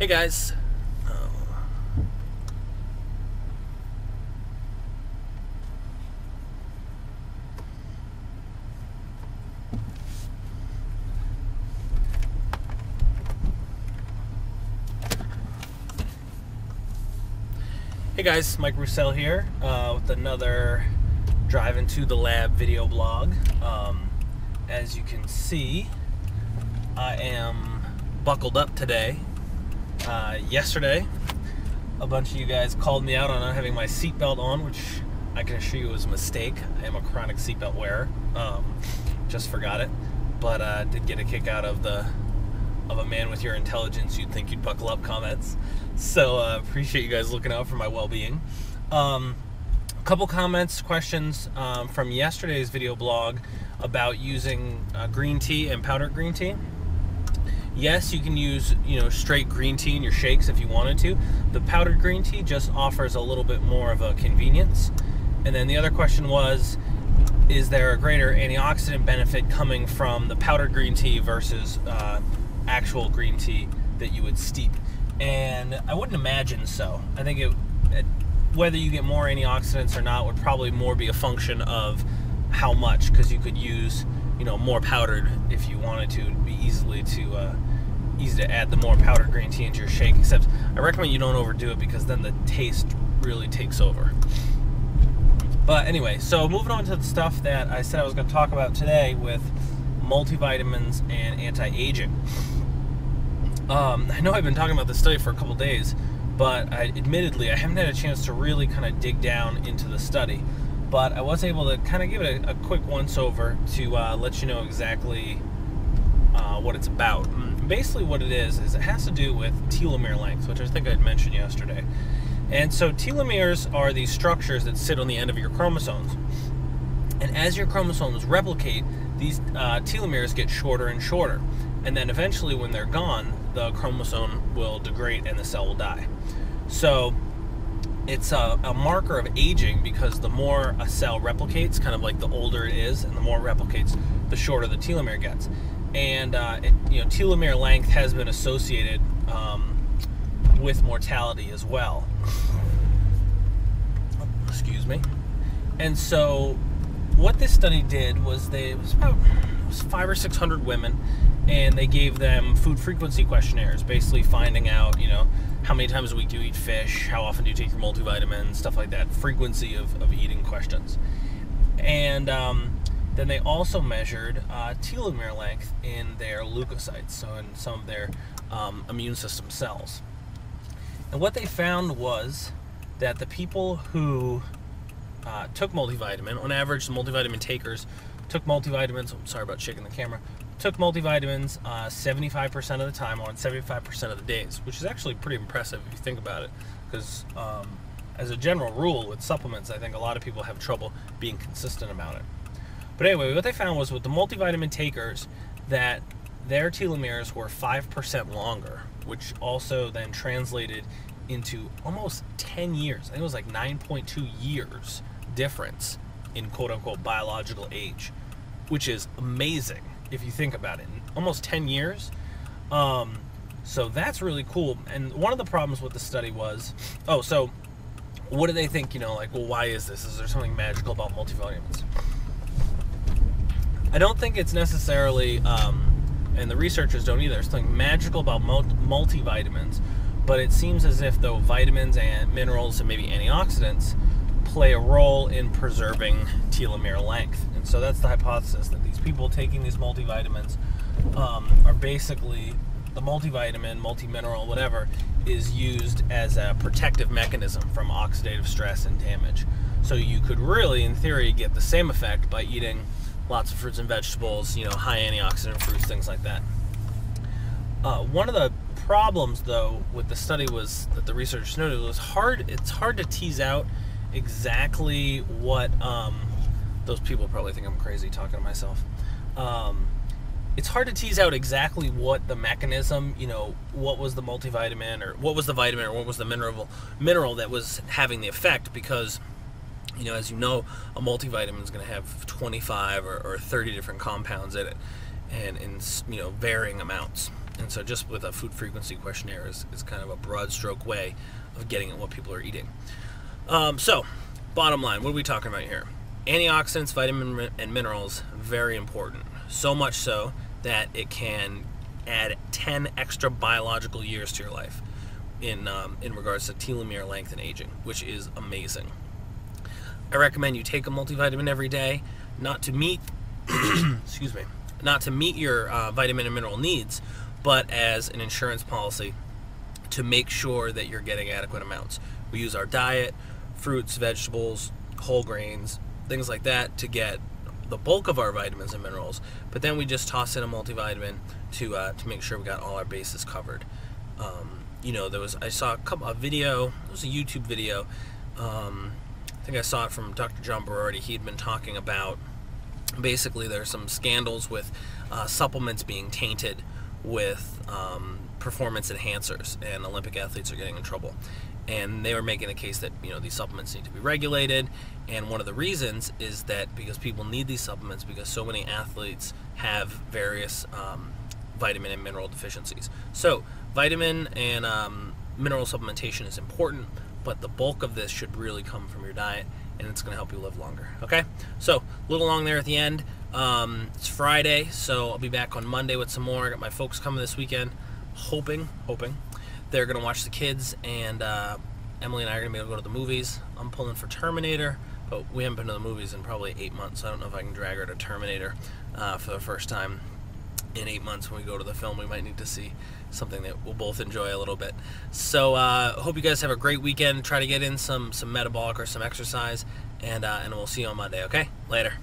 Hey guys. Hey guys, Mike Roussell here with another Drive into the Lab video blog. As you can see, I am buckled up today. Yesterday, a bunch of you guys called me out on not having my seatbelt on, which I can assure you was a mistake. I am a chronic seatbelt wearer. Just forgot it, but did get a kick out of a man with your intelligence you'd think you'd buckle up comments. So appreciate you guys looking out for my well-being. A couple comments, questions from yesterday's video blog about using green tea and powdered green tea. Yes, you can use straight green tea in your shakes if you wanted to. The powdered green tea just offers a little bit more of a convenience. And then the other question was, is there a greater antioxidant benefit coming from the powdered green tea versus actual green tea that you would steep? And I wouldn't imagine so. I think whether you get more antioxidants or not would probably more be a function of how much, because you could use more powdered if you wanted to. It'd be easy to add the more powdered green tea into your shake, except I recommend you don't overdo it because then the taste really takes over. But anyway, so moving on to the stuff that I said I was going to talk about today with multivitamins and anti-aging. I know I've been talking about this study for a couple days, but admittedly I haven't had a chance to really kind of dig down into the study. But I was able to kind of give it a quick once-over to let you know exactly what it's about. And basically what it is it has to do with telomere length, which I think I'd mentioned yesterday. And so telomeres are these structures that sit on the end of your chromosomes. And as your chromosomes replicate, these telomeres get shorter and shorter. And then eventually when they're gone, the chromosome will degrade and the cell will die. So it's a marker of aging, because the more a cell replicates, kind of like the older it is, and the more it replicates, the shorter the telomere gets. And telomere length has been associated with mortality as well. Excuse me. And so what this study did was it was 500 or 600 women, and they gave them food frequency questionnaires, basically finding out, how many times a week do you eat fish, how often do you take your multivitamins, stuff like that, frequency of eating questions. And then they also measured telomere length in their leukocytes, so in some of their immune system cells. And what they found was that the people who took multivitamin, on average, the multivitamin takers took multivitamins, I'm sorry about shaking the camera, took multivitamins 75% of the time on 75% of the days, which is actually pretty impressive if you think about it, because as a general rule with supplements, I think a lot of people have trouble being consistent about it. But anyway, what they found was with the multivitamin takers that their telomeres were 5% longer, which also then translated into almost 10 years. I think it was like 9.2 years difference in quote-unquote biological age, which is amazing if you think about it. Almost 10 years. So that's really cool. And one of the problems with the study was, so what do they think, well, why is this? Is there something magical about multivitamins? I don't think it's necessarily, and the researchers don't either, there's something magical about multivitamins, but it seems as if though vitamins and minerals and maybe antioxidants play a role in preserving telomere length. And so that's the hypothesis, that these people taking these multivitamins are basically, the multivitamin, multimineral, whatever, is used as a protective mechanism from oxidative stress and damage. So you could really, in theory, get the same effect by eating lots of fruits and vegetables, high antioxidant fruits, things like that. One of the problems, though, with the study was that the researchers noted it's hard to tease out exactly what those people probably think I'm crazy talking to myself. It's hard to tease out exactly what the mechanism, what was the multivitamin, or what was the vitamin, or what was the mineral that was having the effect, because as you know, a multivitamin is going to have 25 or 30 different compounds in it, and in varying amounts. And so just with a food frequency questionnaire is kind of a broad stroke way of getting at what people are eating. So, bottom line, what are we talking about here? Antioxidants, vitamins, and minerals, very important. So much so that it can add 10 extra biological years to your life in regards to telomere length and aging, which is amazing. I recommend you take a multivitamin every day, not to meet, excuse me, not to meet your vitamin and mineral needs, but as an insurance policy to make sure that you're getting adequate amounts. We use our diet, fruits, vegetables, whole grains, things like that to get the bulk of our vitamins and minerals, but then we just toss in a multivitamin to make sure we got all our bases covered. You know, I saw a video, it was a YouTube video, I think I saw it from Dr. John Berardi. He'd been talking about basically there's some scandals with supplements being tainted with performance enhancers, and Olympic athletes are getting in trouble. And they were making a case that, you know, these supplements need to be regulated, and one of the reasons is that because people need these supplements because so many athletes have various vitamin and mineral deficiencies. So vitamin and mineral supplementation is important, but the bulk of this should really come from your diet, and it's going to help you live longer. Okay, so a little long there at the end. It's Friday, so I'll be back on Monday with some more. I got my folks coming this weekend, hoping they're going to watch the kids, and Emily and I are going to be able to go to the movies. I'm pulling for Terminator, but we haven't been to the movies in probably 8 months, so I don't know if I can drag her to Terminator for the first time in 8 months. When we go to the film, we might need to see something that we'll both enjoy a little bit. So hope you guys have a great weekend. Try to get in some metabolic or some exercise, and we'll see you on Monday, okay? Later.